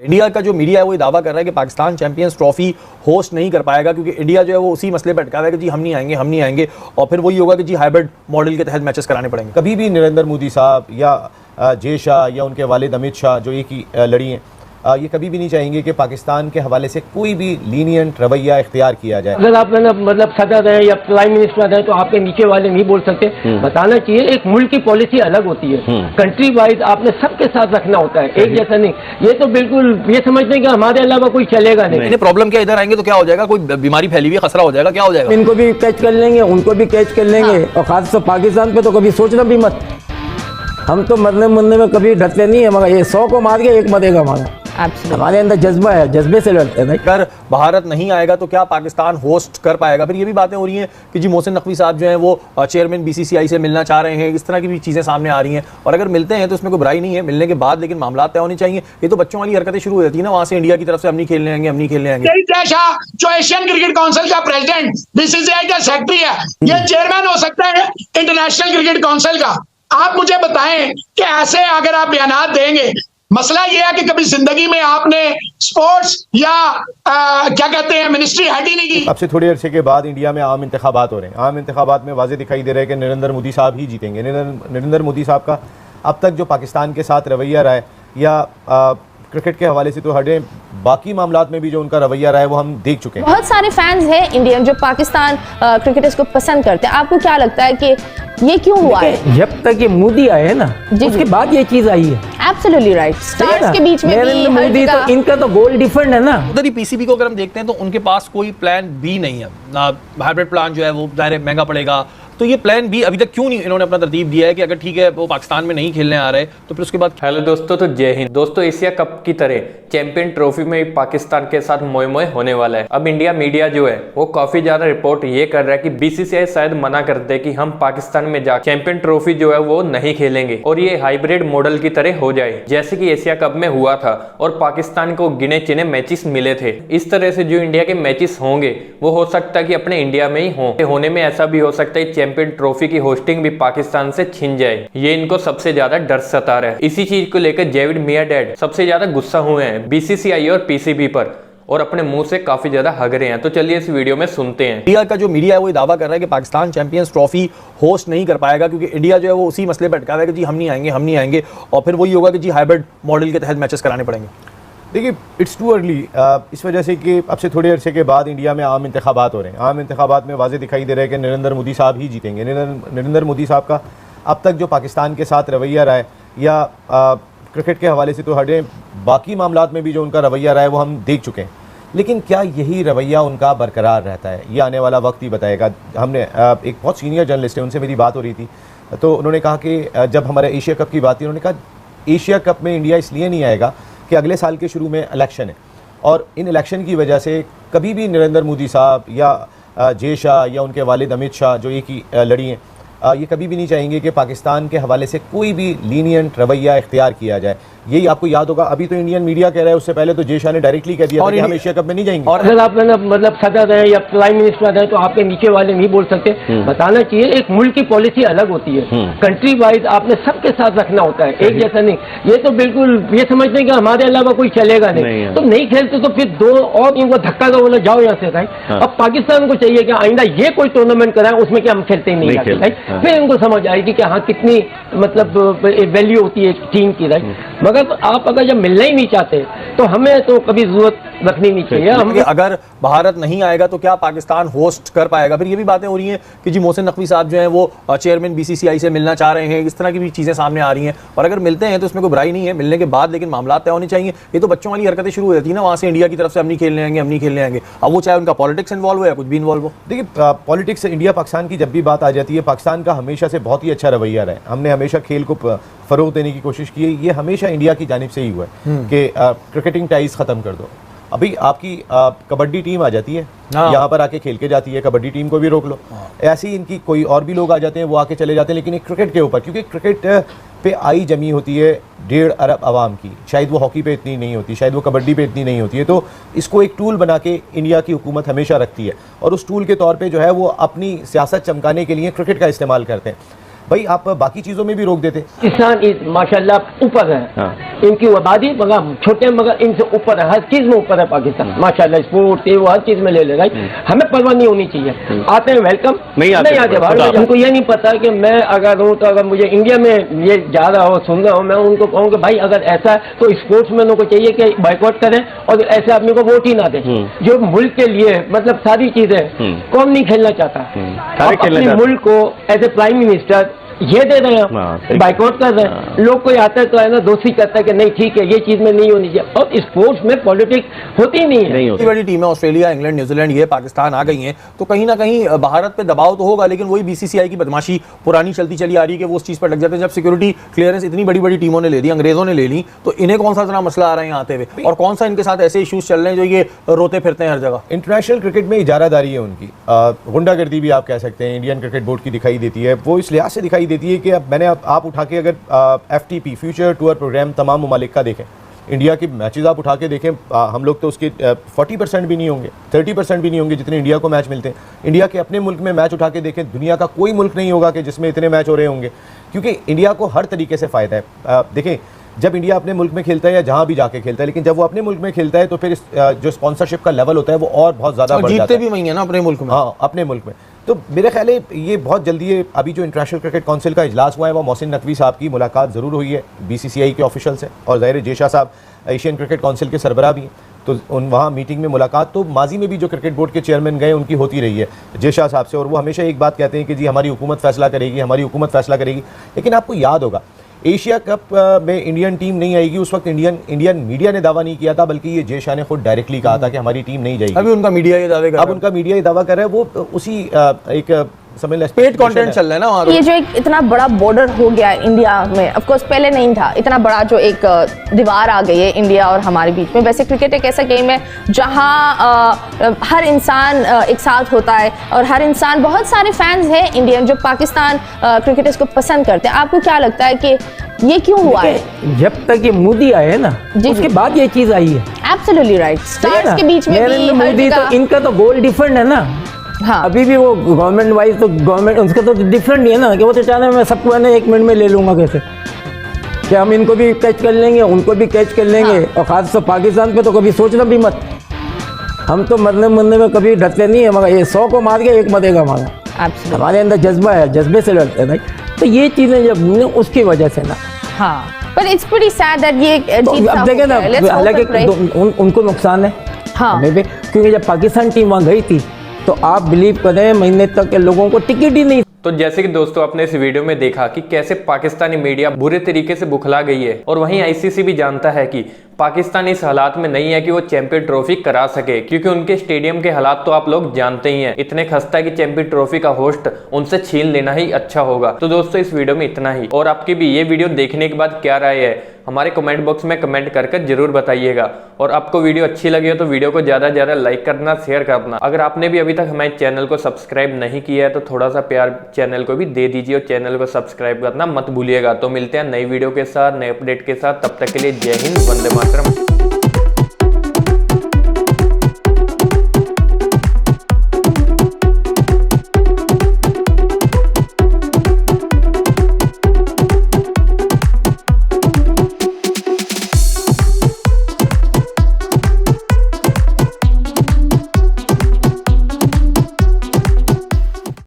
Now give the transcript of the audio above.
India का जो media है वो दावा कर रहा है कि पाकिस्तान चैंपियंस ट्रॉफी होस्ट नहीं कर पाएगा क्योंकि इंडिया जो है वो उसी मसले पर अटका हुआ है कि जी हम नहीं आएंगे और फिर वही होगा कि जी हाइब्रिड मॉडल के तहत मैचेस कराने पड़ेंगे। कभी भी नरेंद्र मोदी साहब या जय शाह या उनके वालिद अमित शाह जो एक ही लड़ी हैं, ये कभी भी नहीं चाहेंगे कि पाकिस्तान के हवाले से कोई भी लीनियंट रवैया इख्तियार किया जाए। अगर आप मतलब सदर हैं या प्राइम मिनिस्टर हैं तो आपके नीचे वाले नहीं बोल सकते। बताना चाहिए एक मुल्क की पॉलिसी अलग होती है, कंट्री वाइज आपने सबके साथ रखना होता है, एक जैसा नहीं। ये तो बिल्कुल ये समझते हैं कि हमारे अलावा कोई चलेगा नहीं। प्रॉब्लम क्या, इधर आएंगे तो क्या हो जाएगा, कोई बीमारी फैली हुई है, खतरा हो जाएगा, क्या हो जाएगा, इनको भी कैच कर लेंगे उनको भी कैच कर लेंगे। और खासतौर पाकिस्तान पे तो कभी सोचना भी मत। हम तो मरने में कभी डरते नहीं है, मगर ये 100 को मार के एक मरेगा हमारा। हमारे अंदर जज्बा है, जज्बे से लड़ते हैं। अगर भारत नहीं आएगा तो क्या पाकिस्तान होस्ट कर पाएगा? फिर ये भी बातें हो रही हैं कि जी मोहसिन नकवी साहब जो हैं वो चेयरमैन बीसीसीआई से मिलना चाह रहे हैं, इस तरह की भी चीज़ें सामने आ रही हैं। और अगर मिलते हैं तो इसमें कोई बुराई नहीं है, मिलने के बाद लेकिन मामला तय होने चाहिए। ये तो बच्चों वाली हरकतें शुरू हो जाती है ना, वहाँ से इंडिया की तरफ से हम नहीं खेलने आएंगे, हम नहीं खेलने आएंगे। जय शाह जो एशियन क्रिकेट काउंसिल का प्रेसिडेंट, बीसीसीआई का सेक्रेटरी है, ये चेयरमैन हो सकता है इंटरनेशनल क्रिकेट काउंसिल का। आप मुझे बताएं कि ऐसे अगर आप बयान देंगे, मसला यह है कि कभी जिंदगी में आपने स्पोर्ट्स या क्या कहते हैं मिनिस्ट्री हेड ही नहीं की। अब से थोड़े अरसे के बाद इंडिया में आम इंतखाबात हो रहे हैं। आम इंतखाबात में वाज़ेह दिखाई दे रहा है कि नरेंद्र मोदी साहब ही जीतेंगे। नरेंद्र मोदी साहब का अब तक जो पाकिस्तान के साथ रवैया रहा है, या क्रिकेट के हवाले से तो हटें, बाकी मामलात में भी जो उनका रवैया रहा है वो हम देख चुके हैं। बहुत सारे फैंस हैं इंडियन जो पाकिस्तान क्रिकेटर्स को पसंद करते हैं। आपको क्या लगता है कि ये क्यों हुआ है? जब तक ये मोदी आए हैं ना, उसके बाद ये चीज आई है। Absolutely right. स्टार्स के बीच में नरेंद्र मोदी तो इनका तो गोल डिफरेंट है ना। उधर ही पीसीबी को अगर हम देखते हैं तो उनके पास कोई प्लान बी नहीं है। हाइब्रिड प्लान जो है वो ज़ाहिर है महंगा पड़ेगा, तो ये प्लान बी अभी तक क्यों नहीं इन्होंने अपना तरतीब दिया है कि अगर ठीक है वो पाकिस्तान में नहीं खेलने आ रहे तो फिर उसके बाद। हेलो दोस्तों, तो जय हिंद दोस्तों। एशिया कप की तरह चैंपियन ट्रॉफी में पाकिस्तान के साथ मोए मोए होने वाला है। अब इंडिया मीडिया जो है वो काफी ज्यादा रिपोर्ट ये कर रहा है कि बीसीसीआई शायद मना कर दे कि हम पाकिस्तान में जा चैंपियन ट्रॉफी जो है वो नहीं खेलेंगे और ये हाइब्रिड मॉडल की तरह हो जाए, जैसे कि एशिया कप में हुआ था और पाकिस्तान को गिने चुने मैचेस मिले थे। इस तरह से जो इंडिया के मैचेस होंगे वो हो सकता है कि अपने इंडिया में ही होने में ऐसा भी हो सकता है चैंपियन ट्रॉफी की होस्टिंग भी पाकिस्तान से छिन जाए। ये इनको सबसे ज्यादा डर सता रहा है। इसी चीज को लेकर जेविड मियां सबसे ज्यादा गुस्सा हुए हैं बीसीसीआई और पीसीबी पर और अपने मुंह से काफी ज्यादा हग रहे हैं। तो चलिए इस वीडियो में सुनते हैं। इंडिया का जो मीडिया है वो दावा कर रहा है कि पाकिस्तान चैंपियंस ट्रॉफी होस्ट नहीं कर पाएगा क्योंकि इंडिया जो है वो उसी मसले पर अटका हुआ है कि जी हम नहीं आएंगे और फिर वही होगा कि जी हाइब्रिड मॉडल के तहत मैचेस कराने पड़ेंगे। देखिए, इट्स टू अर्ली इस वजह से कि अब से थोड़े अरसे के बाद इंडिया में आम इंतखाबात हो रहे हैं। आम इंतखाबात में वाज़ेह दिखाई दे रहा है कि नरेंद्र मोदी साहब ही जीतेंगे। नरेंद्र मोदी साहब का अब तक जो पाकिस्तान के साथ रवैया रहा है, या क्रिकेट के हवाले से तो हटें, बाकी मामलात में भी जो उनका रवैया रहा है वो हम देख चुके हैं। लेकिन क्या यही रवैया उनका बरकरार रहता है, ये आने वाला वक्त ही बताएगा। हमने एक बहुत सीनियर जर्नलिस्ट है, उनसे मेरी बात हो रही थी, तो उन्होंने कहा कि जब हमारे एशिया कप की बात थी, उन्होंने कहा एशिया कप में इंडिया इसलिए नहीं आएगा कि अगले साल के शुरू में इलेक्शन है और इन इलेक्शन की वजह से कभी भी नरेंद्र मोदी साहब या जय शाह या उनके वालिद अमित शाह जो एक ही लड़ी हैं, ये कभी भी नहीं चाहेंगे कि पाकिस्तान के हवाले से कोई भी लीनियंट रवैया इख्तियार किया जाए। यही आपको याद होगा, अभी तो इंडियन मीडिया कह रहा है, उससे पहले तो जय शाह ने डायरेक्टली कह दिया था कि हम एशिया कप में नहीं जाएंगे। और अगर आप मतलब सदर हैं या प्राइम मिनिस्टर हैं तो आपके नीचे वाले नहीं बोल सकते। बताना चाहिए एक मुल्क की पॉलिसी अलग होती है, कंट्री वाइज आपने सबके साथ रखना होता है, एक जैसा नहीं। ये तो बिल्कुल ये समझते हैं कि हमारे अलावा कोई चलेगा नहीं। तो नहीं खेलते तो फिर दो और इनको धक्का दो, बोला जाओ यहाँ से। अब पाकिस्तान को चाहिए कि आइंदा ये कोई टूर्नामेंट कराए उसमें कि हम खेलते ही नहीं जाते। फिर इनको समझ आएगी कि हाँ कितनी मतलब वैल्यू होती है टीम की। मगर आप अगर जब मिलना ही नहीं चाहते तो हमें तो कभी जरूरत रखनी नहीं चाहिए। हम अगर भारत नहीं आएगा तो क्या पाकिस्तान होस्ट कर पाएगा? फिर ये भी बातें हो रही हैं कि जी मोहसिन नकवी साहब जो हैं वो चेयरमैन बीसीसीआई से मिलना चाह रहे हैं, इस तरह की भी चीज़ें सामने आ रही हैं। और अगर मिलते हैं तो इसमें कोई बुराई नहीं है, मिलने के बाद लेकिन मामला तय होने चाहिए। ये तो बच्चों वाली हरकतें शुरू हो जाती है ना, वहाँ से इंडिया की तरफ से हम नहीं खेलने आएंगे। अब वो चाहे उनका पॉलिटिक्स इन्वॉल्व हो या कुछ भी इन्वॉल्व हो। देखिए, पॉलिटिक्स इंडिया पाकिस्तान की जब भी बात आ जाती है, पाकिस्तान का हमेशा से बहुत ही अच्छा रवैया रहा है। हमने हमेशा खेल को फ़रोग़ देने की कोशिश की है। ये हमेशा इंडिया की जानिब से ही हुआ है कि क्रिकेटिंग टाइज ख़त्म कर दो। अभी आपकी कबड्डी टीम आ जाती है, यहाँ पर आके खेल के जाती है, कबड्डी टीम को भी रोक लो। ऐसे ही इनकी कोई और भी लोग आ जाते हैं, वो आके चले जाते हैं। लेकिन एक क्रिकेट के ऊपर, क्योंकि क्रिकेट पे आई जमी होती है 1.5 अरब आवाम की, शायद वो हॉकी पे इतनी नहीं होती, शायद वो कबड्डी पे इतनी नहीं होती है। तो इसको एक टूल बना के इंडिया की हुकूमत हमेशा रखती है और उस टूल के तौर पर जो है वो अपनी सियासत चमकाने के लिए क्रिकेट का इस्तेमाल करते हैं। भाई आप बाकी चीज़ों में भी रोक देते। पाकिस्तान इस माशाल्लाह ऊपर है, इनकी आबादी मगर छोटे मगर इनसे ऊपर है, हर चीज में ऊपर है पाकिस्तान माशाल्लाह, स्पोर्ट ये वो हर चीज में ले ले रहा है। हमें परवाह नहीं होनी चाहिए, आते हैं वेलकम, नहीं आते बाहर। उनको ये नहीं पता कि मैं अगर हूँ तो अगर मुझे इंडिया में ये जा रहा हो सुन रहा हो, मैं उनको कहूँ कि भाई अगर ऐसा है तो स्पोर्ट्समैनों को चाहिए कि बाइकआउट करें और ऐसे आदमी को वोट ही ना दें जो मुल्क के लिए मतलब सारी चीजें कौन नहीं खेलना चाहता। अपने मुल्क को एज ए प्राइम मिनिस्टर ये दे रहे हैं, बाइकआउट कर रहे हैं। लोग कोई आता है तो है ना दोस्ती करता है कि नहीं ठीक है ये चीज में नहीं होनी चाहिए, और स्पोर्ट्स में पॉलिटिक्स होती ही नहीं है। इतनी बड़ी टीम है ऑस्ट्रेलिया, इंग्लैंड, न्यूजीलैंड, ये पाकिस्तान आ गई हैं तो कहीं ना कहीं भारत पे दबाव तो होगा, लेकिन वही बीसीसीआई की बदमाशी पुरानी चलती चली आ रही है कि वो उस चीज पर लग जाते हैं। जब सिक्योरिटी क्लियरेंस इतनी बड़ी बड़ी टीमों ने ले ली, अंग्रेजों ने ले ली, तो इन्हें कौन सा इतना मसला आ रहा है यहाँ आते हुए, और कौन सा इनके साथ ऐसे इशूज चल रहे हैं जो ये रोते फिरते हैं हर जगह। इंटरनेशनल क्रिकेट में इजारादारी है उनकी, गुंडागर्दी भी आप कह सकते हैं, इंडियन क्रिकेट बोर्ड की दिखाई देती है। वो इस लिहाज से दिखाई देती है कि अब मैंने आप उठा के अगर FTP फ्यूचर टूर प्रोग्राम तमाम ममालिक का देखें, इंडिया के मैचेस आप उठा के देखें, हम लोग तो उसके 40% भी नहीं होंगे, 30% भी नहीं होंगे जितने इंडिया को मैच मिलते हैं। इंडिया के अपने मुल्क में मैच उठा के देखें, दुनिया का कोई मुल्क नहीं होगा कि जिसमें इतने मैच हो रहे होंगे, क्योंकि इंडिया को हर तरीके से फ़ायदा है। देखें जब इंडिया अपने मुल्क में खेलता है या जहां भी जाके खेलता है, लेकिन जब वो अपने मुल्क में खेलता है तो फिर जो स्पॉन्सरशिप का लेवल होता है वो और बहुत ज़्यादा बढ़ जाता है। जीतते भी वही है ना अपने मुल्क में। हाँ अपने मुल्क में। तो मेरे ख्याल है ये बहुत जल्दी है, अभी जो इंटरनेशनल क्रिकेट काउंसिल का इजलास हुआ है वो मोहसिन नकवी साहब की मुलाकात ज़रूर हुई है BCCI के ऑफिशियल से, और ज़ाहिर जेशा साहब एशियन क्रिकेट काउंसिल के सरबराह भी हैं, तो वहाँ मीटिंग में मुलाकात तो माजी में भी जो क्रिकेट बोर्ड के चेयरमैन गए उनकी होती रही है जेशा साहब से, और वो हमेशा एक बात कहते हैं कि जी हमारी हुकूमत फैसला करेगी, हमारी हुकूमत फैसला करेगी। लेकिन आपको याद होगा एशिया कप में इंडियन टीम नहीं आएगी, उस वक्त इंडियन मीडिया ने दावा नहीं किया था, बल्कि ये जेशा ने खुद डायरेक्टली कहा था कि हमारी टीम नहीं जाएगी। अभी उनका मीडिया ये दावे कर रहा है, अब उनका मीडिया ये दावा कर रहा है, वो उसी एक समझ लें पेड कंटेंट चल रहा है ना वहाँ। ये जो एक इतना बड़ा बॉर्डर हो गया है इंडिया में, ऑफ कोर्स पहले नहीं था, इतना बड़ा जो एक दीवार आ गई है इंडिया और हमारे बीच में। वैसे क्रिकेट एक ऐसा गेम है जहाँ हर इंसान एक साथ होता है और हर इंसान, बहुत सारे फैंस हैं इंडियन जो पाकिस्तान क्रिकेटर्स को पसंद करते हैं। आपको क्या लगता है कि ये क्यों हुआ है? जब तक ये मोदी आए ना उसके बाद ये चीज आई है। एब्सोल्युटली राइट, स्टार्स के बीच में भी मोदी तो इनका तो गोल डिफरेंट है ना। हाँ। अभी भी वो गवर्नमेंट वाइज तो गवर्नमेंट उसका तो डिफरेंट नहीं है ना, कि वो तो चाहते हैं मैं सबको है ना 1 मिनट में ले लूंगा, कैसे कि हम इनको भी कैच कर लेंगे उनको भी कैच कर लेंगे। हाँ। और खास तो पाकिस्तान पे तो कभी सोचना भी मत, हम तो मरने में कभी डरते नहीं है, मगर ये 100 को मार के एक मरेगा हमारा, हमारे अंदर जज्बा है, जज्बे से लड़ते हैं। तो ये चीजें जब उसकी वजह से ना, हाँ but it's pretty sad that ये तो अब देखें ना, हालांकि उनको नुकसान है हमें भी, क्योंकि जब पाकिस्तान टीम वहाँ गई थी तो आप बिलीव करें महीने तक के लोगों को टिकट ही नहीं। तो जैसे कि दोस्तों आपने इस वीडियो में देखा कि कैसे पाकिस्तानी मीडिया बुरे तरीके से बुखला गई है, और वहीं ICC भी जानता है कि पाकिस्तान इस हालात में नहीं है कि वो चैंपियन ट्रॉफी करा सके, क्योंकि उनके स्टेडियम के हालात तो आप लोग जानते ही हैं, इतने खस्ता है कि चैंपियन ट्रॉफी का होस्ट उनसे छीन लेना ही अच्छा होगा। तो दोस्तों इस वीडियो में इतना ही, और आपकी भी ये वीडियो देखने के बाद क्या राय है हमारे कमेंट बॉक्स में कमेंट करके जरूर बताइएगा। और आपको वीडियो अच्छी लगी हो तो वीडियो को ज्यादा से ज्यादा लाइक करना, शेयर करना। अगर आपने भी अभी तक हमारे चैनल को सब्सक्राइब नहीं किया है तो थोड़ा सा प्यार चैनल को भी दे दीजिए और चैनल को सब्सक्राइब करना मत भूलिएगा। तो मिलते हैं नई वीडियो के साथ, नए अपडेट के साथ, तब तक के लिए जय हिंद, वंदे मातरम।